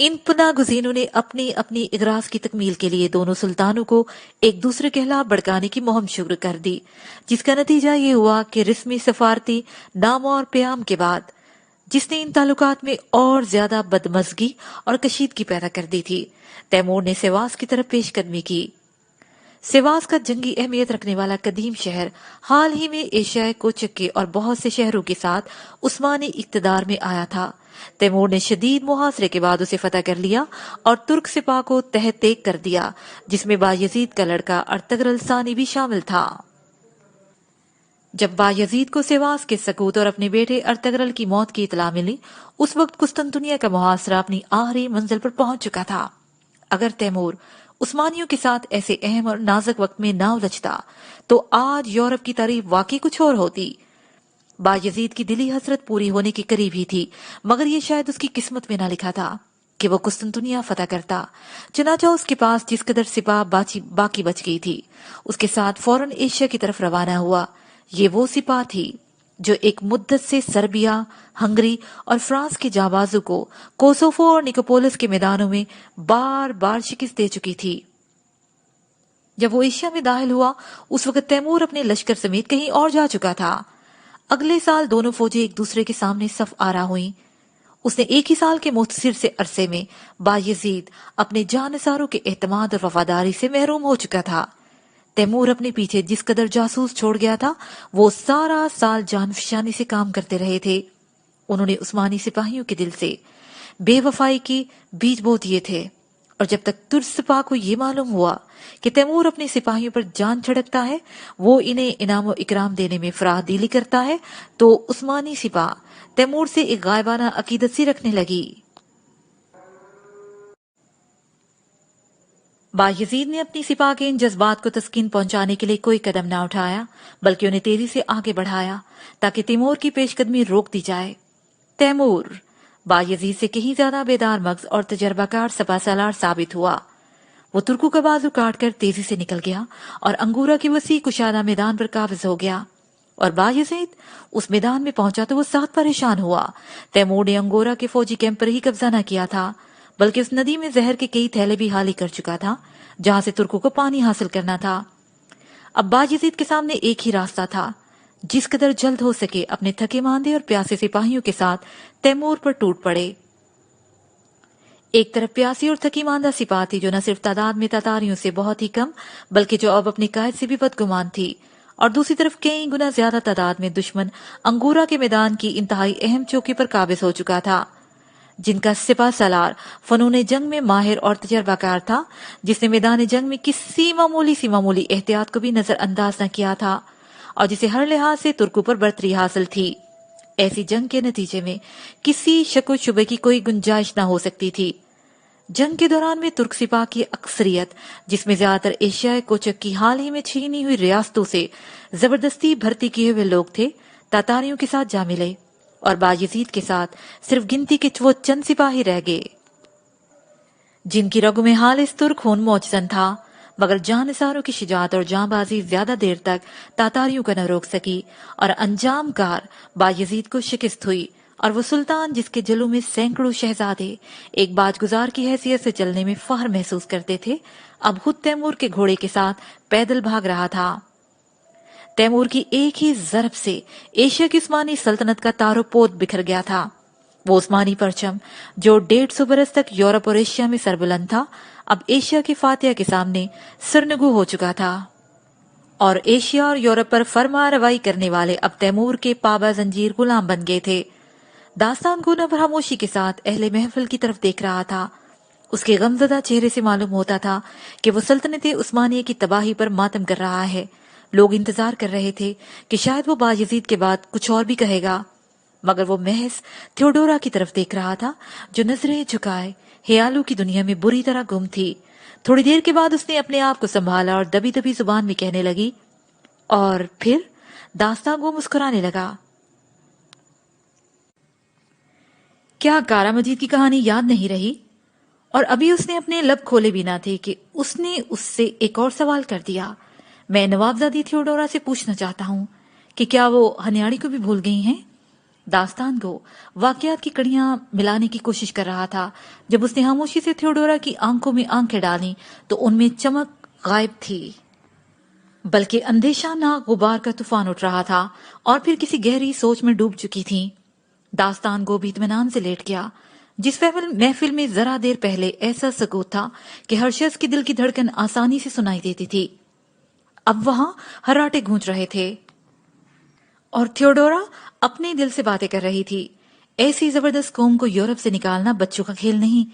ان پناہ گزینوں نے اپنی اپنی اغراض کی تکمیل کے لیے دونوں سلطانوں کو ایک دوسرے کے خلاف بھڑکانے کی مہم شروع کر دی، جس کا نتیجہ یہ ہوا کہ رسمی سفارتی نام اور پیام کے بعد، جس نے ان تعلقات میں اور زیادہ بدمزگی اور کشیدگی پیدا کر دی تھی، تیمور نے سیواس کی طرف پیش قدمی کی۔ سیواس کا جنگی اہمیت رکھنے والا قدیم شہر حال ہی میں ایشیائے کوچک کے اور بہت سے شہروں کے ساتھ عثمانی اقتدار میں آیا تھا۔ تیمور نے شدید محاصرے کے بعد اسے فتح کر لیا اور ترک سپاہ کو تحت تیگ کر دیا، جس میں بایزید کا لڑکا ارطغرل ثانی بھی شامل تھا۔ جب بایزید کو سیواس کے سقوط اور اپنے بیٹے ارطغرل کی موت کی اطلاع ملی، اس وقت قسطنطنیہ کا محاصرہ اپنی آخری منزل پر پہنچ چکا تھا۔ اگر تیمور عثمانیوں کے ساتھ ایسے اہم اور نازک وقت میں نہ الجھتا تو آج یورپ کی تاریخ واقعی کچھ اور ہوتی۔ بایزید کی دلی حسرت پوری ہونے کے قریب ہی تھی، مگر یہ شاید اس کی قسمت میں نہ لکھا تھا کہ وہ قسطنطنیہ فتح کرتا۔ چنانچہ اس کے پاس جس قدر سپاہ باقی بچ گئی تھی، اس کے ساتھ فوراً ایشیا کی طرف روانہ ہوا۔ یہ وہ سپاہ تھی جو ایک مدت سے سربیا، ہنگری اور فرانس کے جانبازوں کو کوسوفو اور نکوپولس کے میدانوں میں بار بار شکست دے چکی تھی۔ جب وہ ایشیا میں داخل ہوا، اس وقت تیمور اپنے لشکر سمیت کہیں اور جا چکا تھا۔ اگلے سال دونوں فوجیں ایک دوسرے کے سامنے صف آرا ہوئیں۔ اس نے ایک ہی سال کے مختصر سے عرصے میں بایزید اپنے جانثاروں کے اعتماد اور وفاداری سے محروم ہو چکا تھا۔ تیمور اپنے پیچھے جس قدر جاسوس چھوڑ گیا تھا، وہ سارا سال جان فشانی سے کام کرتے رہے تھے۔ انہوں نے عثمانی سپاہیوں کے دل سے بے وفائی کی بیج بو دیے تھے، اور جب تک ترک سپاہ کو یہ معلوم ہوا کہ تیمور اپنے سپاہیوں پر جان چھڑکتا ہے، وہ انہیں انعام و اکرام دینے میں فراخ دلی کرتا ہے، تو عثمانی سپاہ تیمور سے ایک غائبانہ عقیدت سی رکھنے لگی۔ بایزید نے اپنی سپاہ کے ان جذبات کو تسکین پہنچانے کے لیے کوئی قدم نہ اٹھایا، بلکہ انہیں تیزی سے آگے بڑھایا تاکہ تیمور کی پیش قدمی روک دی جائے۔ تیمور بایزید سے کہیں زیادہ بیدار مغز اور تجربہ کار سپہ سالار ثابت ہوا۔ وہ ترکوں کا بازو کاٹ کر تیزی سے نکل گیا اور انگورا کی وسیع کشادہ میدان پر قابض ہو گیا، اور بایزید اس میدان میں پہنچا تو وہ سخت پریشان ہوا۔ تیمور نے انگورا کے فوجی کیمپ پر ہی قبضہ نہ کیا تھا، بلکہ اس ندی میں زہر کے کئی تھیلے بھی حالی کر چکا تھا جہاں سے ترکوں کو پانی حاصل کرنا تھا۔ اب بایزید کے سامنے ایک ہی راستہ تھا، جس قدر جلد ہو سکے اپنے تھکے ماندے اور پیاسے سپاہیوں کے ساتھ تیمور پر ٹوٹ پڑے۔ ایک طرف پیاسی اور تھکی ماندہ سپاہ تھی جو نہ صرف تعداد میں تاتاریوں سے بہت ہی کم، بلکہ جو اب اپنے قائد سے بھی بدگمان تھی، اور دوسری طرف کئی گنا زیادہ تعداد میں دشمن انگورا کے میدان کی انتہائی اہم چوکی پر قابض ہو چکا تھا، جن کا سپہ سالار فنون جنگ میں ماہر اور تجربہ کار تھا، جس نے میدان جنگ میں کسی معمولی احتیاط کو بھی نظر انداز نہ کیا تھا، اور جسے ہر لحاظ سے ترکوں پر برتری حاصل تھی۔ ایسی جنگ کے نتیجے میں کسی شک و شبے کی کوئی گنجائش نہ ہو سکتی تھی۔ جنگ کے دوران میں ترک سپاہ کی اکثریت، جس میں زیادہ تر ایشیائے کوچک کی حال ہی میں چھینی ہوئی ریاستوں سے زبردستی بھرتی کیے ہوئے لوگ تھے، تاتاریوں کے ساتھ جا ملے، اور بایزید کے ساتھ صرف گنتی کے وہ چند سپاہی رہ گئے جن کی رگوں میں خالص ترک خون موجزن تھا۔ مگر جانثاروں کی شجاعت اور جاں بازی زیادہ دیر تک تاتاریوں کو نہ روک سکی، اور انجام کار بایزید کو شکست ہوئی، اور وہ سلطان جس کے جلوں میں سینکڑوں شہزادے ایک باج گزار کی حیثیت سے چلنے میں فخر محسوس کرتے تھے، اب خود تیمور کے گھوڑے کے ساتھ پیدل بھاگ رہا تھا۔ تیمور کی ایک ہی ضرب سے ایشیا کی عثمانی سلطنت کا تار و پود بکھر گیا تھا۔ وہ عثمانی پرچم جو 150 برس تک یورپ اور ایشیا میں سربلند تھا، اب ایشیا کے فاتحہ کے سامنے سرنگو ہو چکا تھا، اور ایشیا اور یورپ پر فرما روائی کرنے والے اب تیمور کے پابہ زنجیر غلام بن گئے تھے۔ داستان گو نہ خاموشی کے ساتھ اہل محفل کی طرف دیکھ رہا تھا۔ اس کے غمزدہ چہرے سے معلوم ہوتا تھا کہ وہ سلطنت عثمانیہ کی تباہی پر ماتم کر رہا ہے۔ لوگ انتظار کر رہے تھے کہ شاید وہ بایزید کے بعد کچھ اور بھی کہے گا، مگر وہ محض تھیوڈورا کی طرف دیکھ رہا تھا جو نظریں جھکائے خیالوں کی دنیا میں بری طرح گم تھی۔ تھوڑی دیر کے بعد اس نے اپنے آپ کو سنبھالا اور دبی دبی زبان میں کہنے لگی، اور پھر داستان گو مسکرانے لگا۔ کیا کارا مجید کی کہانی یاد نہیں رہی؟ اور ابھی اس نے اپنے لب کھولے بھی نہ تھے کہ اس نے اس سے ایک اور سوال کر دیا۔ میں نوابزادی تھیوڈورا سے پوچھنا چاہتا ہوں کہ کیا وہ ہنیاڑی کو بھی بھول گئی ہیں؟ داستان کو واقعات کی کڑیاں ملانے کی کوشش کر رہا تھا۔ جب اس نے خاموشی سے تھیوڈورا کی آنکھوں میں آنکھیں ڈالیں تو ان میں چمک غائب تھی، بلکہ اندیشہ ناک غبار کا طوفان اٹھ رہا تھا اور پھر کسی گہری سوچ میں ڈوب چکی تھی۔ داستان گو بھی اطمینان سے لیٹ گیا۔ جس محفل میں ذرا دیر پہلے ایسا سکوت تھا کہ ہر شخص کی دل کی دھڑکن آسانی سے سنائی دیتی تھی، اب وہاں ہراٹے گونج رہے تھے اور تھیوڈورا اپنے دل سے باتیں کر رہی تھی۔ ایسی زبردست قوم کو یورپ سے نکالنا بچوں کا کھیل نہیں،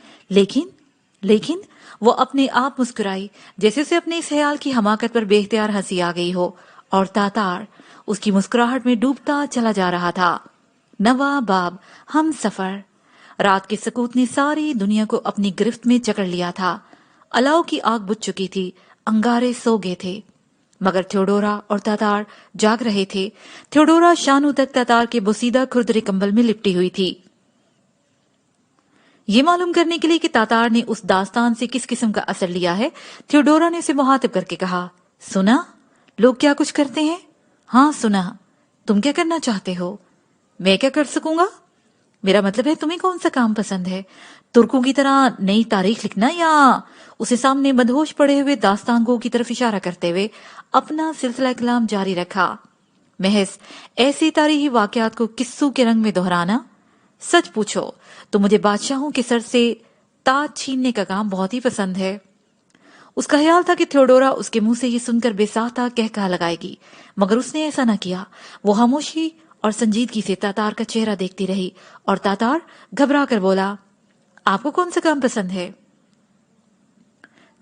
لیکن وہ اپنے آپ مسکرائی، جیسے اسے اپنے اس خیال کی حماقت پر بے اختیار ہنسی آ گئی ہو، اور تاتار اس کی مسکراہٹ میں ڈوبتا چلا جا رہا تھا۔ نوا باب ہم سفر۔ رات کے سکوت نے ساری دنیا کو اپنی گرفت میں جکڑ لیا تھا۔ الاؤ کی آگ بجھ چکی تھی، انگارے سو گئے تھے، مگر تھیوڈورا اور تاتار جاگ رہے تھے۔ تھیوڈورا شانوں تک تاتار کے بوسیدہ کھردرے کمبل میں لپٹی ہوئی تھی، یہ معلوم کرنے کے لیے کہ تاتار نے اس داستان سے کس قسم کا اثر لیا ہے۔ تھیوڈورا نے اسے مخاطب کر کے کہا، سنا لوگ کیا کچھ کرتے ہیں؟ ہاں سنا۔ تم کیا کرنا چاہتے ہو؟ میں کیا کر سکوں گا؟ میرا مطلب ہے تمہیں کون سا کام پسند ہے؟ ترکوں کی طرح نئی تاریخ لکھنا، یا اسے سامنے مدہوش پڑے ہوئے داستان گو کی طرف اشارہ کرتے ہوئے اپنا سلسلہ کلام جاری رکھا، محض ایسی تاریخی واقعات کو قصوں کے رنگ میں دہرانا؟ سچ پوچھو تو مجھے بادشاہوں کے سر سے تاج چھیننے کا کام بہت ہی پسند ہے۔ اس کا خیال تھا کہ تھیوڈورا اس کے منہ سے یہ سن کر بے ساختہ کہکہا لگائے گی، مگر اس نے ایسا نہ کیا۔ وہ خاموشی اور سنجیدگی سے تاتار کا چہرہ دیکھتی رہی، اور تاتار گھبرا کر بولا، آپ کو کون سا کام پسند ہے؟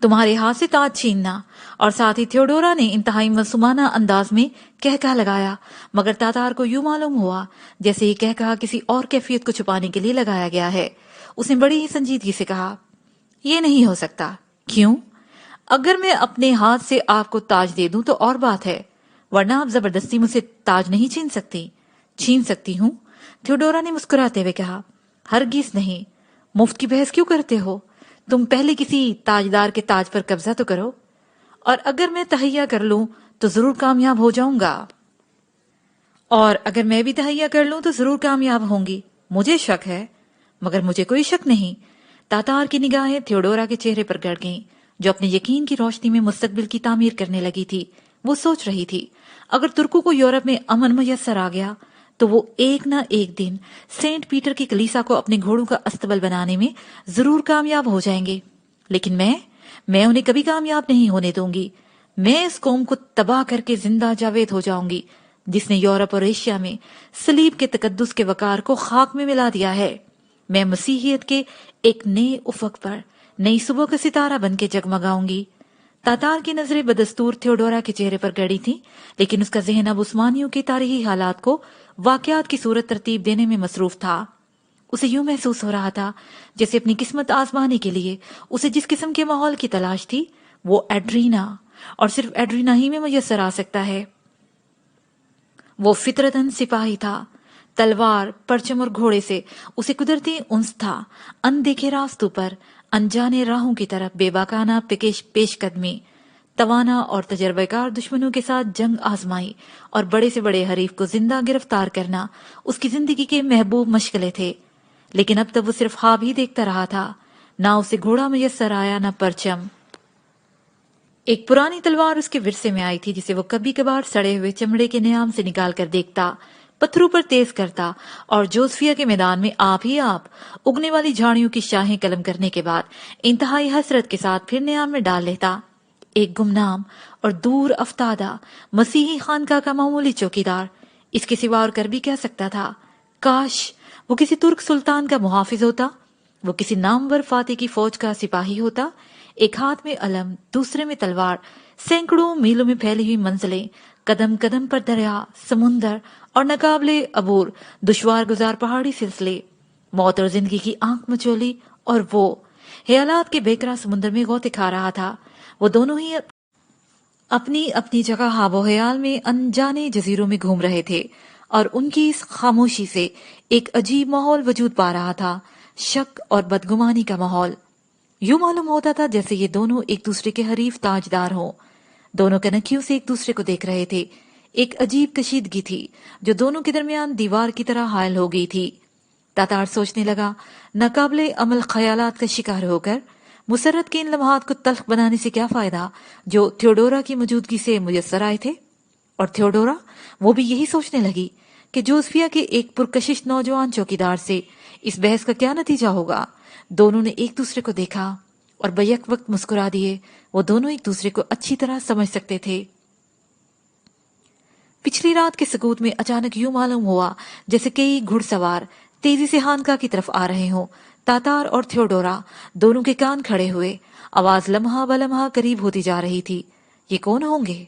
تمہارے ہاتھ سے تاج چھیننا۔ اور ساتھ ہی تھیوڈورا نے انتہائی معصومانہ انداز میں کہکہا لگایا، مگر تاتار کو یوں معلوم ہوا جیسے یہ کہکہا کسی اور کیفیت کو چھپانے کے لیے لگایا گیا ہے۔ اس نے بڑی ہی سنجیدگی سے کہا، یہ نہیں ہو سکتا۔ کیوں؟ اگر میں اپنے ہاتھ سے آپ کو تاج دے دوں تو اور بات ہے، ورنہ آپ زبردستی مجھ سے تاج نہیں چھین سکتی۔ چھین سکتی ہوں، تھیوڈورا نے مسکراتے ہوئے کہا، ہرگز نہیں۔ مفت کی بحث کیوں کرتے ہو؟ تم پہلے کسی تاجدار کے تاج پر قبضہ تو کرو، اور اگر میں تہیہ کر لوں تو ضرور کامیاب ہو جاؤں گا، اور اگر میں بھی تہیہ کر لوں تو ضرور کامیاب ہوں گی۔ مجھے شک ہے، مگر مجھے کوئی شک نہیں۔ تاتار کی نگاہیں تھیوڈورا کے چہرے پر گڑ گئیں، جو اپنے یقین کی روشنی میں مستقبل کی تعمیر کرنے لگی تھی۔ وہ سوچ رہی تھی، اگر ترکوں کو یورپ میں امن میسر آ گیا تو وہ ایک نہ ایک دن سینٹ پیٹر کی کلیسا کو اپنے گھوڑوں کا استبل بنانے میں ضرور کامیاب ہو جائیں گے، لیکن میں انہیں کبھی کامیاب نہیں ہونے دوں گی۔ میں اس قوم کو تباہ کر کے زندہ جاوید ہو جاؤں گی، جس نے یورپ اور ایشیا میں صلیب کے تقدس کے وقار کو خاک میں ملا دیا ہے۔ میں مسیحیت کے ایک نئے افق پر نئی صبح کا ستارہ بن کے جگمگاؤں گی۔ تاتار کی نظریں بدستور تھیوڈورا کے چہرے پر گڑی تھیں، لیکن اس کا ذہن اب عثمانیوں کے تاریخی حالات کو واقعات کی صورت ترتیب دینے میں مصروف تھا۔ اسے یوں محسوس ہو رہا تھا جیسے اپنی قسمت آزمانے کے لیے اسے جس قسم کے ماحول کی تلاش تھی وہ ایڈرینا، اور صرف ایڈرینا ہی میں میسر آ سکتا ہے۔ وہ فطرتاً سپاہی تھا۔ تلوار، پرچم اور گھوڑے سے اسے قدرتی انس تھا۔ اندیکھے راستوں پر، انجانے راہوں کی طرف بے باکانہ پیش قدمی، توانا اور تجربہ کار دشمنوں کے ساتھ جنگ آزمائی اور بڑے سے بڑے حریف کو زندہ گرفتار کرنا اس کی زندگی کے محبوب مشغلے تھے۔ لیکن اب تک وہ صرف خواب ہی دیکھتا رہا تھا، نہ اسے گھوڑا میسر آیا، نہ پرچم۔ ایک پرانی تلوار اس کے ورثے میں آئی تھی، جسے وہ کبھی کبھار سڑے ہوئے چمڑے کے نیام سے نکال کر دیکھتا، پتھروں پر تیز کرتا، اور جوزفیا کے میدان میں آپ اگنے والی جھاڑیوں کی شاہیں قلم کرنے کے بعد انتہائی حسرت کے ساتھ پھر نیام میں ڈال لیتا۔ ایک گمنام اور دور افتادہ مسیحی خانقاہ کا معمولی چوکیدار اس کے سوا اور کر بھی کیا سکتا تھا؟ کاش وہ کسی ترک سلطان کا محافظ ہوتا، وہ کسی نامور فاتح کی فوج کا سپاہی ہوتا۔ ایک ہاتھ میں علم، دوسرے میں تلوار، سینکڑوں میلوں میں پھیلی ہوئی منزلیں، قدم قدم پر دریا، سمندر اور ناقابل عبور دشوار گزار پہاڑی سلسلے، موت اور زندگی کی آنکھ مچولی، اور وہ خیالات کے بیکرا سمندر میں غوطے کھا رہا تھا۔ وہ دونوں ہی اپنی اپنی جگہ خواب و خیال میں انجانے جزیروں میں گھوم رہے تھے، اور ان کی اس خاموشی سے ایک عجیب ماحول وجود پا رہا تھا، شک اور بدگمانی کا ماحول۔ یوں معلوم ہوتا تھا جیسے یہ دونوں ایک دوسرے کے حریف تاجدار ہوں، دونوں کنکھیوں سے ایک دوسرے کو دیکھ رہے تھے، ایک عجیب کشیدگی تھی جو دونوں کے درمیان دیوار کی طرح حائل ہو گئی تھی۔ تاتار سوچنے لگا، ناقابل عمل خیالات کا شکار ہو کر مسرت کے ان لمحات کو تلخ بنانے سے کیا فائدہ جو تھیوڈورا کی موجودگی سے میسر آئے تھے؟ اور تھیوڈورا، وہ بھی یہی سوچنے لگی کہ جوزفیا کے ایک پرکشش نوجوان چوکیدار سے اس بحث کا کیا نتیجہ ہوگا۔ دونوں نے ایک دوسرے کو دیکھا اور بیک وقت مسکرا دیے۔ وہ دونوں ایک دوسرے کو اچھی طرح سمجھ سکتے تھے۔ پچھلی رات کے سکوت میں اچانک یوں معلوم ہوا جیسے کئی گھڑ سوار تیزی سے خانقاہ کی طرف آ رہے ہوں۔ تاتار اور تھیوڈورا دونوں کے کان کھڑے ہوئے، آواز لمحہ بلمحہ قریب ہوتی جا رہی تھی۔ یہ کون ہوں گے؟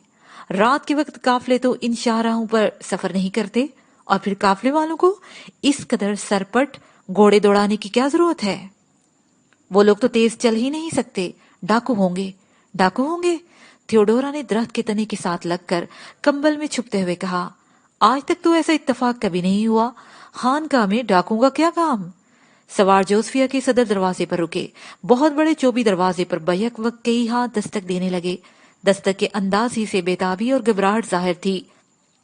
رات کے وقت قافلے تو ان شاہراہوں پر سفر نہیں کرتے، اور پھر قافلے والوں کو اس قدر سرپٹ گھوڑے دوڑانے کی کیا ضرورت ہے؟ وہ لوگ تو تیز چل ہی نہیں سکتے۔ ڈاکو ہوں گے، ڈاکو ہوں گے۔ تھیوڈورا نے درخت کے تنے کے ساتھ لگ کر کمبل میں چھپتے ہوئے کہا، آج تک تو ایسا اتفاق کبھی نہیں ہوا۔ خانقاہ میں ڈاکوں کا کیا کام؟ سوار جوزفیا کے صدر دروازے پر رکے۔ بہت بڑے چوبی دروازے پر بیک وقت کئی ہاتھ دستک دینے لگے۔ دستک کے انداز ہی سے بےتابی اور گھبراہٹ ظاہر تھی۔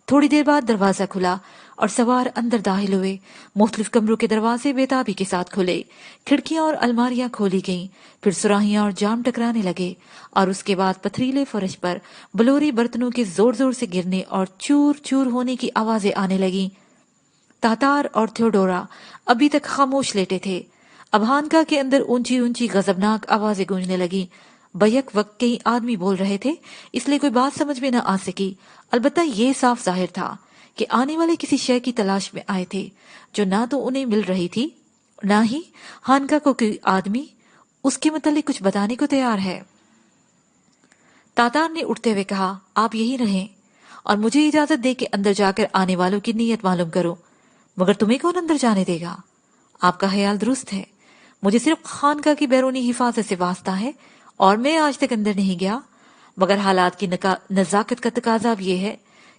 تھوڑی دیر بعد دروازہ کھلا اور سوار اندر داخل ہوئے۔ مختلف کمروں کے دروازے بےتابی کے ساتھ کھلے، کھڑکیاں اور الماریاں کھولی گئیں، پھر سراہیاں اور جام ٹکرانے لگے، اور اس کے بعد پتھریلے فرش پر بلوری برتنوں کے زور زور سے گرنے اور چور چور ہونے کی آوازیں آنے لگیں۔ تاتار اور تھیوڈورا ابھی تک خاموش لیٹے تھے۔ اب خانقاہ کے اندر اونچی اونچی غضبناک آوازیں گونجنے لگیں۔ بیک وقت کئی آدمی بول رہے تھے، اس لیے کوئی بات سمجھ میں نہ آ سکی، البتہ یہ صاف ظاہر تھا کہ آنے والے کسی شے کی تلاش میں آئے تھے جو نہ تو انہیں مل رہی تھی، نہ ہی خانقاہ کو کوئی آدمی اس کے متعلق کچھ بتانے کو تیار ہے۔ تاتار نے اٹھتے ہوئے کہا، آپ یہی رہیں اور مجھے اجازت دے کہ اندر جا کر آنے والوں کی نیت معلوم کروں۔ مگر تمہیں کون اندر جانے دے گا؟ آپ کا خیال درست ہے، مجھے صرف خانقاہ کی بیرونی حفاظت سے واسطہ ہے اور میں آج تک اندر نہیں گیا، مگر حالات کی نزاکت کا تقاضا اب یہ ہے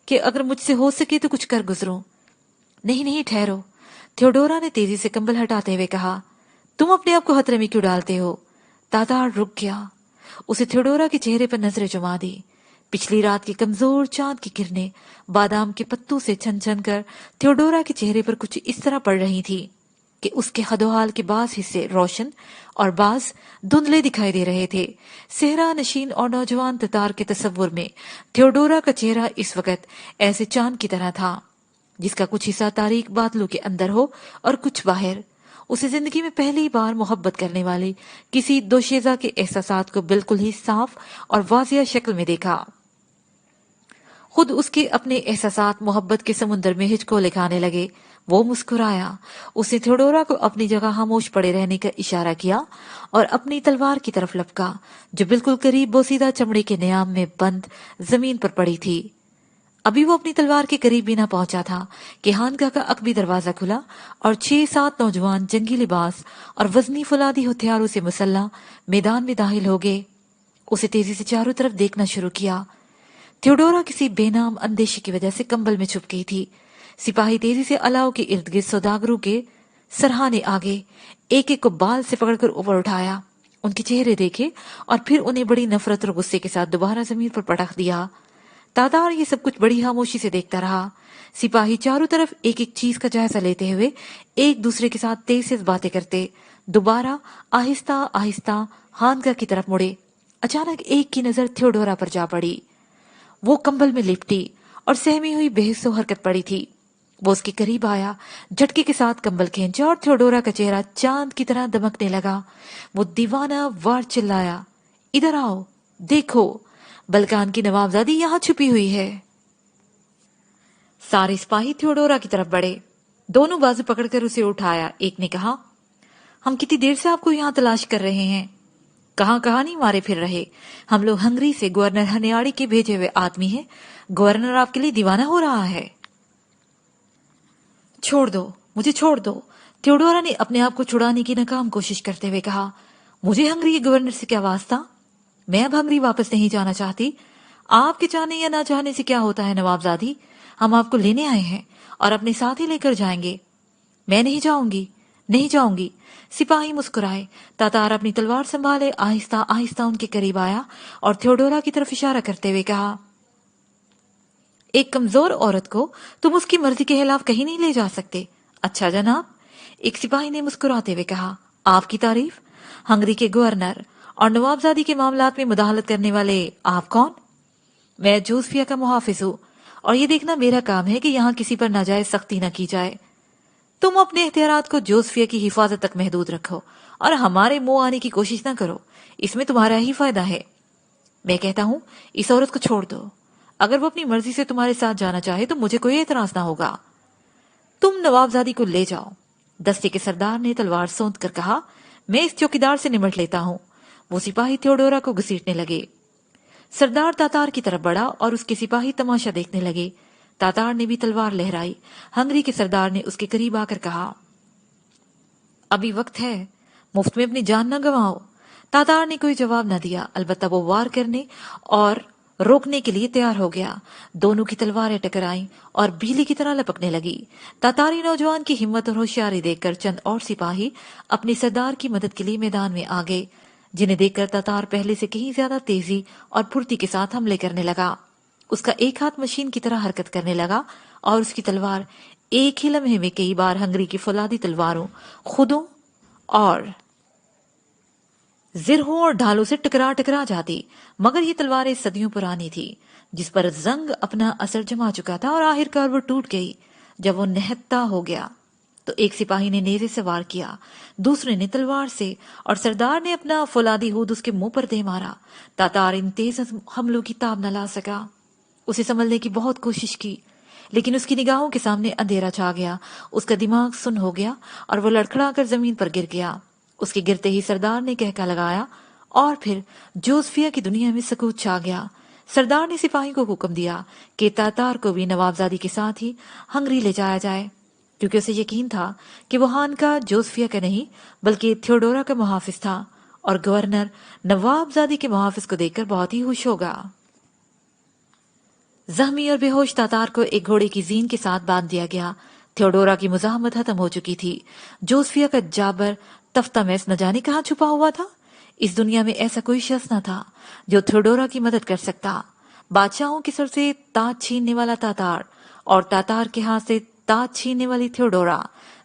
کہ اگر مجھ سے ہو سکے تو کچھ کر گزروں۔ نہیں نہیں، ٹھہرو، تھیوڈورا نے تیزی سے کمبل ہٹاتے ہوئے کہا، تم اپنے آپ کو خطرے میں کیوں ڈالتے ہو؟ تاتار رک گیا۔ اسے تھیوڈورا کے چہرے پر نظریں جما دی۔ پچھلی رات کی کمزور چاند کی کرنیں بادام کے پتوں سے چھن چھن کر تھیوڈورا کے چہرے پر کچھ اس طرح پڑ رہی تھی کہ اس کے خدوحال کے بعض حصے روشن اور بعض دھندلے دکھائی دے رہے تھے۔ صحرا نشین اور نوجوان تتار کے تصور میں تھیوڈورا کا چہرہ اس وقت ایسے چاند کی طرح تھا جس کا کچھ حصہ تاریک بادلوں کے اندر ہو اور کچھ باہر۔ اسے زندگی میں پہلی بار محبت کرنے والے کسی دوشیزہ کے احساسات کو بالکل ہی صاف اور واضح شکل میں دیکھا۔ خود اس کے اپنے احساسات محبت کے سمندر میں ہچکولے کھانے لگے۔ وہ مسکرایا۔ اس نے تھیوڈورا کو اپنی جگہ خاموش پڑے رہنے کا اشارہ کیا اور اپنی تلوار کی طرف لپکا جو بالکل قریب بوسیدہ چمڑے کے نیام میں بند زمین پر پڑی تھی۔ ابھی وہ اپنی تلوار کے قریب بھی نہ پہنچا تھا کہ خانقاہ کا عقبی دروازہ کھلا اور 6-7 نوجوان جنگی لباس اور وزنی فولادی ہتھیاروں سے مسلح میدان میں داخل ہو گئے۔ اسے تیزی سے چاروں طرف دیکھنا شروع کیا۔ تھیوڈورا کسی بے نام اندیشے کی وجہ سے کمبل میں چھپ گئی تھی۔ سپاہی تیزی سے الاؤ کے ارد گرد سوداگروں کے سرہانے آگے، ایک ایک کو بال سے پکڑ کر اوپر اٹھایا، ان کے چہرے دیکھے اور پھر انہیں بڑی نفرت اور غصے کے ساتھ دوبارہ زمین پر پٹخ دیا۔ تاتار یہ سب کچھ بڑی خاموشی سے دیکھتا رہا۔ سپاہی چاروں طرف ایک ایک چیز کا جائزہ لیتے ہوئے ایک دوسرے کے ساتھ تیز تیز باتیں کرتے دوبارہ آہستہ آہستہ خانقاہ کی طرف مڑے۔ اچانک ایک کی نظر تھیوڈورا پر جا پڑی۔ وہ کمبل میں لپٹی اور سہمی ہوئی بحث و حرکت پڑی تھی۔ وہ اس کے قریب آیا، جھٹکے کے ساتھ کمبل کھینچا اور تھیوڈورا کا چہرہ چاند کی طرح دمکنے لگا۔ وہ دیوانہ وار چلایا، ادھر آؤ، دیکھو، بلکان کی نوابزادی یہاں چھپی ہوئی ہے۔ سارے سپاہی تھیوڈورا کی طرف بڑھے، دونوں بازو پکڑ کر اسے اٹھایا۔ ایک نے کہا، ہم کتنی دیر سے آپ کو یہاں تلاش کر رہے ہیں، کہاں کہاں نہیں مارے پھر رہے، ہم لوگ ہنگری سے گورنر ہنیاڑی کے بھیجے ہوئے آدمی ہیں، گورنر آپ کے لیے دیوانہ ہو رہا ہے۔ چھوڑ دو، مجھے چھوڑ دو، تھیوڈورا نے اپنے آپ کو چھڑانے کی ناکام کوشش کرتے ہوئے کہا، مجھے ہنگری کے گورنر سے کیا واسطہ؟ میں اب ہنگری واپس نہیں جانا چاہتی۔ آپ کے چاہنے یا نہ چاہنے سے کیا ہوتا ہے نوابزادی، ہم آپ کو لینے آئے ہیں اور اپنے ساتھ ہی لے کر جائیں گے۔ میں نہیں جاؤں گی، نہیں جاؤں گی۔ سپاہی مسکرائے۔ تاتار اپنی تلوار سنبھالے آہستہ آہستہ ان کے قریب آیا اور تھیوڈورا کی طرف اشارہ کرتے ہوئے کہا، ایک کمزور عورت کو تم اس کی مرضی کے خلاف کہیں نہیں لے جا سکتے۔ اچھا جناب، ایک سپاہی نے مسکراتے ہوئے کہا، آپ کی تعریف؟ ہنگری کے گورنر اور نوابزادی کے معاملات میں مداخلت کرنے والے آپ کون؟ میں جوزفیا کا محافظ ہوں، اور یہ دیکھنا میرا کام ہے کہ یہاں کسی پر ناجائز سختی نہ کی جائے۔ تم اپنے اختیارات کو جوزفیا کی حفاظت تک محدود رکھو اور ہمارے منہ آنے کی کوشش نہ کرو، اس میں تمہارا ہی فائدہ ہے۔ میں کہتا ہوں اس عورت کو چھوڑ دو، اگر وہ اپنی مرضی سے تمہارے ساتھ جانا چاہے تو مجھے کوئی اعتراض نہ ہوگا۔ تم نوابزادی کو لے جاؤ۔ دستے کے سردار نے تلوار سونت کر کہا، میں اس چوکیدار سے نمٹ لیتا ہوں۔ وہ سپاہی تھیوڈورا کو گھسیٹنے لگے۔ سردار تاتار کی طرف بڑھا اور اس کے سپاہی تماشا دیکھنے لگے۔ تاتار نے بھی تلوار لہرائی۔ ہنگری کے سردار نے اس کے قریب آ کر کہا، ابھی وقت ہے، مفت میں اپنی جان نہ گنواؤ۔ تاتار نے کوئی جواب نہ دیا، البتہ وہ وار کرنے اور روکنے کے لیے تیار ہو گیا۔ دونوں کی تلواریں ٹکرائیں اور بجلی کی طرح لپکنے لگی۔ تاتاری نوجوان کی ہمت اور ہوشیاری دیکھ کر چند اور سپاہی اپنے سردار کی مدد کے لیے میدان میں آ گئے، جنہیں دیکھ کر تاتار پہلے سے کہیں زیادہ تیزی اور پھرتی کے ساتھ حملے کرنے لگا۔ اس کا ایک ہاتھ مشین کی طرح حرکت کرنے لگا اور اس کی تلوار ایک ہی لمحے میں کئی بار ہنگری کی فولادی تلواروں، خودوں اور زرہوں اور ڈھالوں سے ٹکرا جاتی، مگر یہ تلواریں صدیوں پرانی تھی، جس پر زنگ اپنا اثر جما چکا تھا، اور آخرکار وہ ٹوٹ گئی۔ جب وہ نہتا ہو گیا تو ایک سپاہی نے نیزے سے وار کیا، دوسرے نے تلوار سے، اور سردار نے اپنا فولادی ہود اس کے منہ پر دے مارا۔ تاتار ان تیز حملوں کی تاب نہ لا سکا۔ اسے سنبھلنے کی بہت کوشش کی، لیکن اس کی نگاہوں کے سامنے اندھیرا چھا گیا، اس کا دماغ سن ہو گیا اور وہ لڑکھڑا کر زمین پر گر گیا۔ اس کے گرتے ہی سردار نے کہکا لگایا اور پھر جوزفیا کی دنیا میں سکوت چھا گیا۔ سردار نے سپاہی کو حکم دیا کہ تاتار کو بھی نوابزادی کے ساتھ ہی ہنگری لے جایا جائے، کیونکہ اسے یقین تھا کہ وہ ہان کا جوزفیا کا نہیں بلکہ تھیوڈورا کا محافظ تھا، اور گورنر نوابزادی کے محافظ کو دیکھ کر بہت ہی خوش ہوگا۔ زخمی اور بے ہوش تاتار کو ایک گھوڑے کی زین کے ساتھ باندھ دیا گیا۔ تھیوڈورا کی مزاحمت ختم ہو چکی تھی۔ جوزفیا کا جابر تفتمیس نہ جانے کہاں چھپا ہوا تھا۔ اس دنیا میں ایسا کوئی شخص نہ تھا جو تھیوڈورا کی مدد کر سکتا۔ بادشاہوں کے سر سے تاج چھیننے والا تاتار اور تاتار کے ہاتھ سے تاج چھیننے والی تھیوڈورا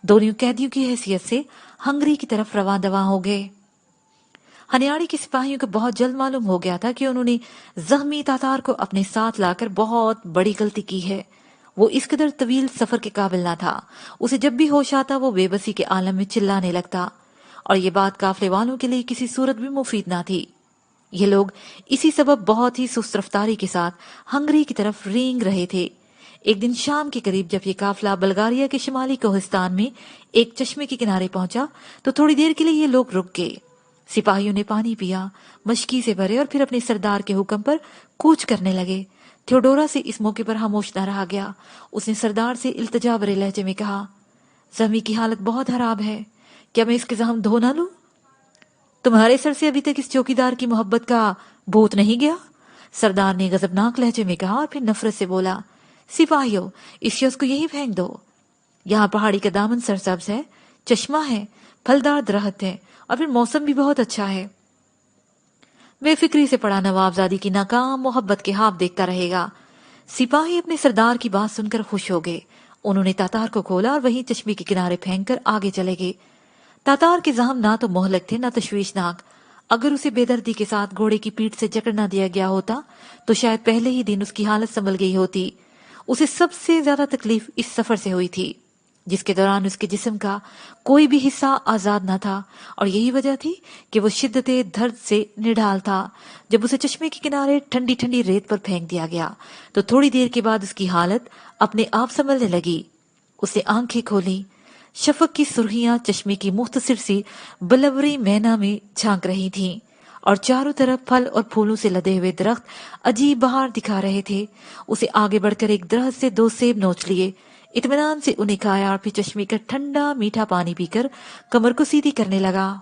دونوں قیدیوں کی حیثیت سے ہنگری کی طرف رواں دواں ہو گئے۔ ہنیاڑی کے سپاہیوں کو بہت جلد معلوم ہو گیا تھا کہ انہوں نے زخمی تاتار کو اپنے ساتھ لا کر بہت بڑی غلطی کی ہے۔ وہ اس قدر طویل سفر کے قابل نہ تھا۔ اسے جب بھی ہوش آتا وہ بے بسی کے عالم میں چلانے لگتا، اور یہ بات قافلے والوں کے لیے کسی صورت بھی مفید نہ تھی۔ یہ لوگ اسی سبب بہت ہی سست رفتاری کے ساتھ ہنگری کی طرف رینگ رہے تھے۔ ایک دن شام کے قریب جب یہ قافلہ بلغاریہ کے شمالی کوہستان میں ایک چشمے کے کنارے پہنچا تو تھوڑی دیر کے لیے یہ لوگ رک گئے۔ سپاہیوں نے پانی پیا، مشکی سے بھرے، اور پھر اپنے سردار کے حکم پر کوچ کرنے لگے۔ تھیوڈورا سے اس موقع پر خاموش نہ رہا گیا۔ اس نے سردار سے التجا بھرے لہجے میں کہا، زخمی کی حالت بہت خراب ہے، کیا میں اس کے زخم دھو نہ لوں؟ تمہارے سر سے ابھی تک اس چوکیدار کی محبت کا بھوت نہیں گیا؟ سردار نے غضبناک لہجے میں کہا، اور پھر نفرت سے بولا، سپاہیوں، اس شخص کو یہی پھینک دو۔ یہاں پہاڑی کا دامن سرسبز ہے، چشمہ ہے، پھلدار درخت ہے، اور پھر موسم بھی بہت اچھا ہے۔ بے فکری سے پڑا نوابزادی کی ناکام محبت کے خواب دیکھتا رہے گا۔ سپاہی اپنے سردار کی بات سن کر خوش ہو گئے۔ انہوں نے تاتار کو کھولا اور وہیں چشمے کے کنارے پھینک کر آگے چلے گئے۔ تاتار کے زخم نہ تو مہلک تھے نہ تشویشناک۔ اگر اسے بے دردی کے ساتھ گھوڑے کی پیٹھ سے جکڑ نہ دیا گیا ہوتا تو شاید پہلے ہی دن اس کی حالت سنبھل گئی ہوتی۔ اسے سب سے زیادہ تکلیف اس سفر سے ہوئی تھی، جس کے دوران اس کے جسم کا کوئی بھی حصہ آزاد نہ تھا، اور یہی وجہ تھی کہ وہ شدت درد سے نڈھال تھا۔ جب اسے چشمے کے کنارے ٹھنڈی ٹھنڈی ریت پر پھینک دیا گیا تو تھوڑی دیر کے بعد اس کی حالت اپنے آپ سنبھلنے لگی۔ اس نے آنکھیں کھولی۔ شفق کی سرخیاں چشمے کی مختصر سی بلوری مینا میں جھانک رہی تھیں، اور چاروں طرف پھل اور پھولوں سے لدے ہوئے درخت عجیب بہار دکھا رہے تھے۔ اسے آگے بڑھ کر ایک درخت سے 2 سیب نوچ لیے، اطمینان سے انہیں کھایا، اور پھر چشمے کا ٹھنڈا میٹھا پانی پی کر کمر کو سیدھی کرنے لگا۔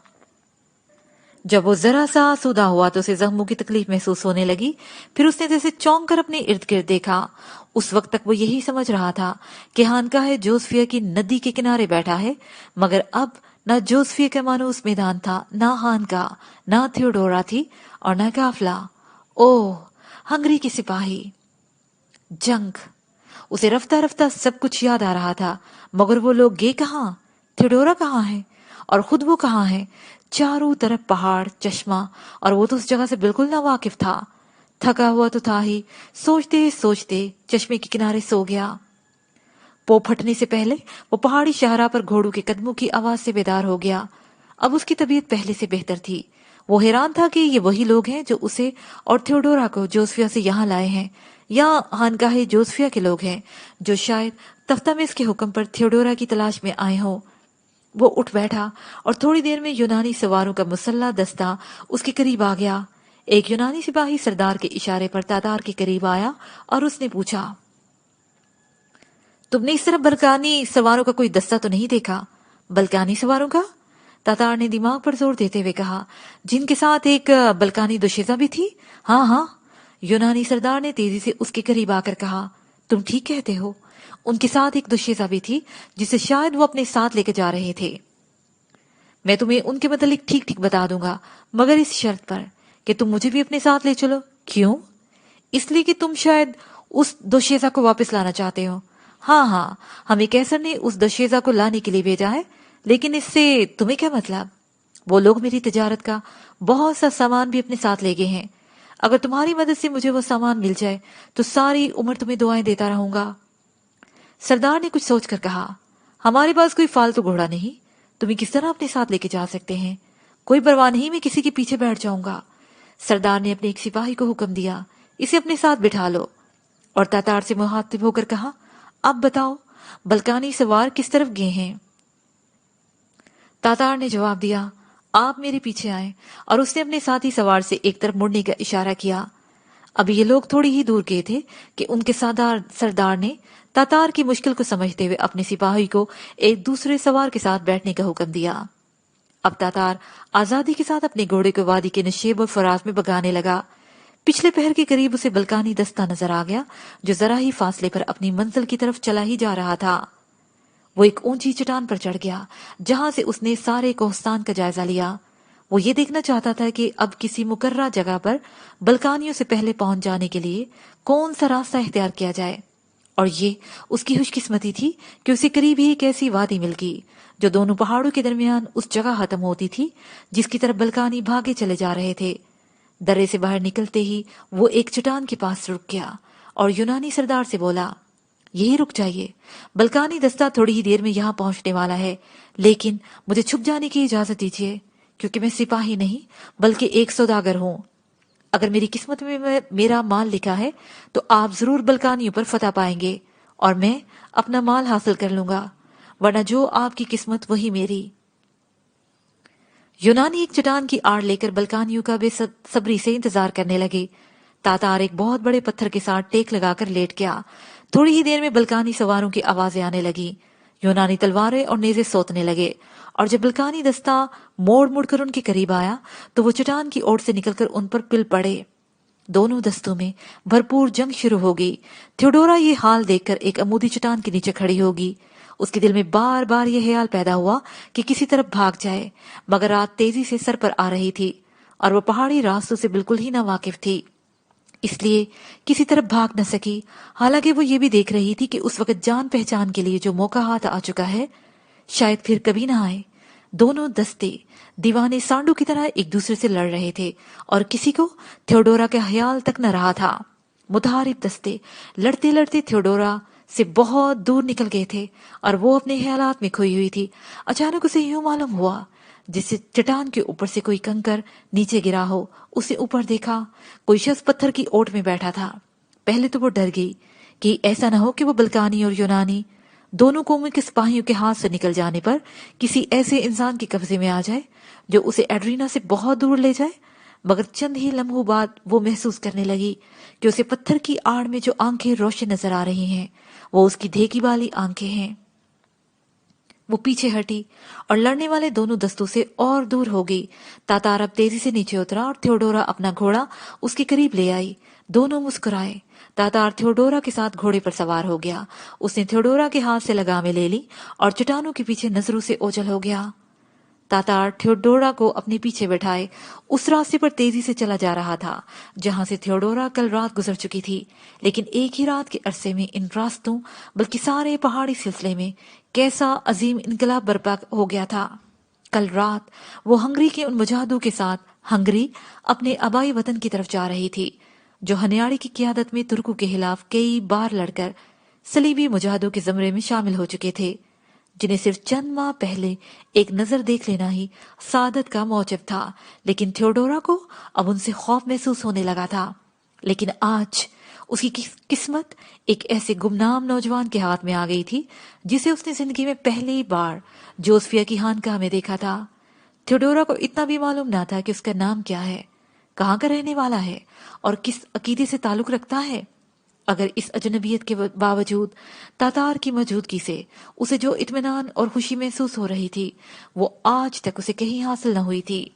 جب وہ ذرا سا آسودہ ہوا تو اسے زخموں کی تکلیف محسوس ہونے لگی۔ پھر اس نے جیسے چونک کر اپنے ارد گرد دیکھا۔ اس وقت تک وہ یہی سمجھ رہا تھا کہ خانقاہ جوزفیا کی ندی کے کنارے بیٹھا ہے، مگر اب نہ جوزفیا کا مانوس میدان تھا، نہ خانقاہ، نہ تھیوڈورا تھی، اور نہ قافلہ۔ اوہ، ہنگری کے سپاہی! جنگ اسے رفتہ رفتہ سب کچھ یاد آ رہا تھا، مگر وہ لوگ گئے کہاں؟ تھیوڈورا کہاں ہے؟ اور خود وہ کہاں ہے؟ چاروں طرف پہاڑ، چشمہ، اور وہ تو اس جگہ سے بالکل نہ واقف تھا۔ تھکا ہوا تو تھا ہی، سوچتے سوچتے چشمے کے کنارے سو گیا۔ پو پھٹنے سے پہلے وہ پہاڑی شاہراہ پر گھوڑوں کے قدموں کی آواز سے بیدار ہو گیا۔ اب اس کی طبیعت پہلے سے بہتر تھی۔ وہ حیران تھا کہ یہ وہی لوگ ہیں جو اسے اور تھیوڈورا کو جوزفیا سے یہاں لائے ہیں، یا خانقاہ جوزفیا کے لوگ ہیں جو شاید تفتمس کے حکم پر تھیوڈورا کی تلاش میں آئے ہوں۔ وہ اٹھ بیٹھا اور تھوڑی دیر میں یونانی سواروں کا مسلح دستہ اس کے قریب آ گیا۔ ایک یونانی سپاہی سردار کے اشارے پر تاتار کے قریب آیا اور اس نے پوچھا، تم نے اس طرح بلکانی سواروں کا کوئی دستہ تو نہیں دیکھا؟ بلکانی سواروں کا؟ تاتار نے دماغ پر زور دیتے ہوئے کہا، جن کے ساتھ ایک بلکانی دوشیزہ بھی تھی؟ ہاں ہاں۔ یونانی سردار نے تیزی سے اس کے قریب آ کر کہا، تم ٹھیک کہتے ہو، ان کے ساتھ ایک دوشیزہ بھی تھی جسے شاید وہ اپنے ساتھ لے کے جا رہے تھے۔ میں تمہیں ان کے متعلق ٹھیک ٹھیک بتا دوں گا، مگر اس شرط پر کہ تم مجھے بھی اپنے ساتھ لے چلو۔ کیوں؟ اس لیے کہ تم شاید اس دوشیزہ کو واپس لانا چاہتے ہو۔ ہاں ہاں، ہمیں کیسر نے اس دوشیزہ کو لانے کے لیے بھیجا ہے، لیکن اس سے تمہیں کیا مطلب؟ وہ لوگ میری تجارت کا بہت سا سامان بھی اپنے ساتھ لے گئے ہیں۔ اگر تمہاری مدد سے مجھے وہ سامان مل جائے تو ساری عمر تمہیں دعائیں دیتا رہوں گا۔ سردار نے کچھ سوچ کر کہا، ہمارے پاس کوئی فالتو گھوڑا نہیں، تمہیں کس طرح اپنے ساتھ لے کے جا سکتے ہیں؟ کوئی پرواہ نہیں، میں کسی کے پیچھے بیٹھ جاؤں گا۔ سردار نے اپنے ایک سپاہی کو حکم دیا، اسے اپنے ساتھ بٹھا لو، اور تاتار سے مخاطب ہو کر کہا، اب بتاؤ بلکانی سوار کس طرف گئے ہیں؟ تاتار نے جواب دیا، آپ میرے پیچھے آئیں، اور اس نے اپنے ساتھی سوار سے ایک طرف مڑنے کا اشارہ کیا۔ اب یہ لوگ تھوڑی ہی دور گئے تھے کہ ان کے سردار نے تاتار کی مشکل کو سمجھتے ہوئے اپنے سپاہی کو ایک دوسرے سوار کے ساتھ بیٹھنے کا حکم دیا۔ اب تاتار آزادی کے ساتھ اپنے گھوڑے کو وادی کے نشیب اور فراز میں بگانے لگا۔ پچھلے پہر کے قریب اسے بلکانی دستہ نظر آ گیا جو ذرا ہی فاصلے پر اپنی منزل کی طرف چلا ہی جا رہا تھا۔ وہ ایک اونچی چٹان پر چڑھ گیا جہاں سے اس نے سارے کوہستان کا جائزہ لیا۔ وہ یہ دیکھنا چاہتا تھا کہ اب کسی مقررہ جگہ پر بلکانیوں سے پہلے پہنچ جانے کے لیے کون سا راستہ اختیار کیا جائے، اور یہ اس کی خوش قسمتی تھی کہ اسے قریب ہی ایک ایسی وادی مل گئی جو دونوں پہاڑوں کے درمیان اس جگہ ختم ہوتی تھی جس کی طرف بلکانی بھاگے چلے جا رہے تھے۔ درے سے باہر نکلتے ہی وہ ایک چٹان کے پاس رک گیا اور یونانی سردار سے بولا، یہی رک جائیے، بلکانی دستہ تھوڑی ہی دیر میں یہاں پہنچنے والا ہے، لیکن مجھے چھپ جانے کی اجازت دیجیے، کیونکہ میں سپاہی نہیں بلکہ ایک سوداگر ہوں۔ اگر میری قسمت میں میرا مال لکھا ہے تو آپ ضرور بلکانیوں پر فتح پائیں گے اور میں اپنا مال حاصل کر لوں گا، ورنہ جو آپ کی قسمت وہی میری۔ یونانی ایک چٹان کی آڑ لے کر بلکانیوں کا بے صبری سے انتظار کرنے لگے۔ تاتار ایک بہت بڑے پتھر کے ساتھ ٹیک لگا کر لیٹ گیا۔ تھوڑی ہی دیر میں بلکانی سواروں کی آوازیں آنے لگی، یونانی تلواریں اور نیزے سوتنے لگے، اور جب بلکانی دستہ موڑ مڑ کر ان کے قریب آیا تو وہ چٹان کی اوٹ سے نکل کر ان پر پل پڑے۔ دونوں دستوں میں بھرپور جنگ شروع ہو گئی۔ تھیوڈورا یہ حال دیکھ کر ایک عمودی چٹان کے نیچے کھڑی ہوگی۔ اس کے دل میں بار بار یہ خیال پیدا ہوا کہ کسی طرف بھاگ جائے، مگر رات تیزی سے سر پر آ رہی تھی اور وہ پہاڑی راستوں سے بالکل ہی ناواقف تھی، اس لیے کسی طرف بھاگ نہ سکی۔ حالانکہ وہ یہ بھی دیکھ رہی تھی کہ اس وقت جان پہچان کے لیے جو موقع ہاتھ آ چکا ہے شاید پھر کبھی نہ آئے۔ دونوں دستے دیوانے سانڈو کی طرح ایک دوسرے سے لڑ رہے تھے اور کسی کو تھیوڈورا کا خیال تک نہ رہا تھا۔ متحارب دستے لڑتے لڑتے تھیوڈورا سے بہت دور نکل گئے تھے اور وہ اپنے خیالات میں کھوئی ہوئی تھی۔ اچانک اسے یوں معلوم ہوا جسے چٹان کے اوپر سے کوئی کنکر نیچے گرا ہو۔ اسے اوپر دیکھا، کوئی شخص پتھر کی اوٹ میں بیٹھا تھا۔ پہلے تو وہ ڈر گئی کہ ایسا نہ ہو کہ وہ بلکانی اور یونانی دونوں قوموں کے سپاہیوں کے ہاتھ سے نکل جانے پر کسی ایسے انسان کے قبضے میں آ جائے جو اسے ایڈرینا سے بہت دور لے جائے۔ مگر چند ہی لمحوں بعد وہ محسوس کرنے لگی کہ اسے پتھر کی آڑ میں جو آنکھیں روشن نظر آ رہی ہیں وہ اس کی دھیکی والی آنکھیں ہیں۔ وہ پیچھے ہٹی اور لڑنے والے دونوں دستوں سے اور دور ہو گئی۔ تاتار اب تیزی سے نیچے اترا اور تھیوڈورا اپنا گھوڑا اس کے قریب لے آئی۔ دونوں مسکرائے۔ تاتار تھیوڈورا کے ساتھ گھوڑے پر سوار ہو گیا۔ اس نے تھیوڈورا کے ہاتھ سے لگامیں لے لی اور چٹانوں کے پیچھے نظروں سے اوجھل ہو گیا۔ تاتار تھیوڈورا کو اپنے پیچھے بٹھائے اس راستے پر تیزی سے چلا جا رہا تھا جہاں سے تھیوڈورا کل رات گزر چکی تھی، لیکن ایک ہی رات کے عرصے میں ان راستوں بلکہ سارے پہاڑی سلسلے میں کیسا عظیم انقلاب برپا ہو گیا تھا۔ کل رات وہ ہنگری کے ان مجاہدوں کے ساتھ ہنگری اپنے آبائی وطن کی طرف جا رہی تھی جو ہنیاڑی کی قیادت میں ترکوں کے خلاف کئی بار لڑ کر صلیبی مجاہدوں کے زمرے میں شامل ہو چکے تھے، جنہیں صرف چند ماہ پہلے ایک نظر دیکھ لینا ہی سعادت کا موجب تھا، لیکن تھیوڈورا کو اب ان سے خوف محسوس ہونے لگا تھا۔ لیکن آج اس کی قسمت ایک ایسے گمنام نوجوان کے ہاتھ میں آ گئی تھی جسے اس نے زندگی میں پہلی بار جوزفیا کی خانقاہ میں دیکھا تھا۔ تھیوڈورا کو اتنا بھی معلوم نہ تھا کہ اس کا نام کیا ہے، کہاں کا رہنے والا ہے اور کس عقیدے سے تعلق رکھتا ہے، اگر اس اجنبیت کے باوجود تاتار کی موجودگی سے اسے جو اطمینان اور خوشی محسوس ہو رہی تھی وہ آج تک اسے کہیں حاصل نہ ہوئی تھی۔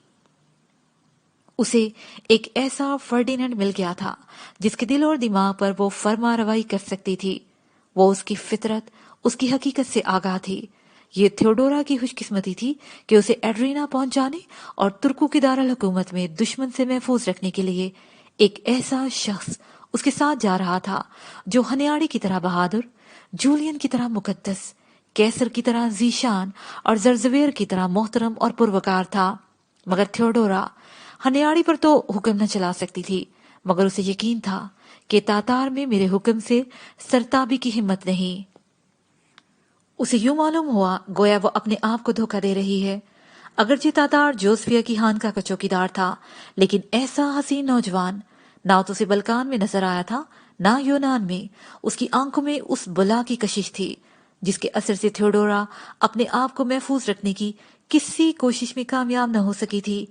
اسے ایک ایسا فرڈیننڈ مل گیا تھا جس کے دل اور دماغ پر وہ فرما روائی کر سکتی تھی، وہ اس کی فطرت، اس کی حقیقت سے آگاہ تھی۔ یہ تھیوڈورا کی خوش قسمتی تھی کہ اسے ایڈرینا پہنچانے اور ترکوں کی دارالحکومت میں دشمن سے محفوظ رکھنے کے لیے ایک ایسا شخص اس کے ساتھ جا رہا تھا جو ہنیاڑی کی طرح بہادر، جولین کی طرح مقدس، کیسر کی طرح ذیشان اور زرزویر کی طرح محترم اور پروکار تھا۔ مگر تھیوڈورا ہنیاڑی پر تو حکم نہ چلا سکتی تھی، مگر اسے یقین تھا کہ تاتار میں میرے حکم سے سرتابی کی ہمت نہیں۔ اسے یوں معلوم ہوا گویا وہ اپنے آپ کو دھوکہ دے رہی ہے۔ اگرچہ تاتار جوزفیا کی خانقاہ کا چوکیدار تھا، لیکن ایسا حسین نوجوان نہ تو اسے بلکان میں نظر آیا تھا نہ یونان میں۔ اس کی آنکھوں میں اس بلا کی کشش تھی جس کے اثر سے تھیوڈورا اپنے آپ کو محفوظ رکھنے کی کسی کوشش میں کامیاب نہ ہو سکی تھی۔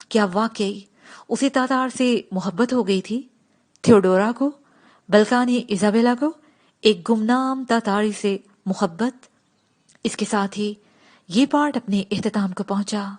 کیا واقعی اسے تاتار سے محبت ہو گئی تھی؟ تھیوڈورا کو، بلکانی ایزابیلا کو، ایک گمنام تاتاری سے محبت؟ اس کے ساتھ ہی یہ پارٹ اپنے اختتام کو پہنچا۔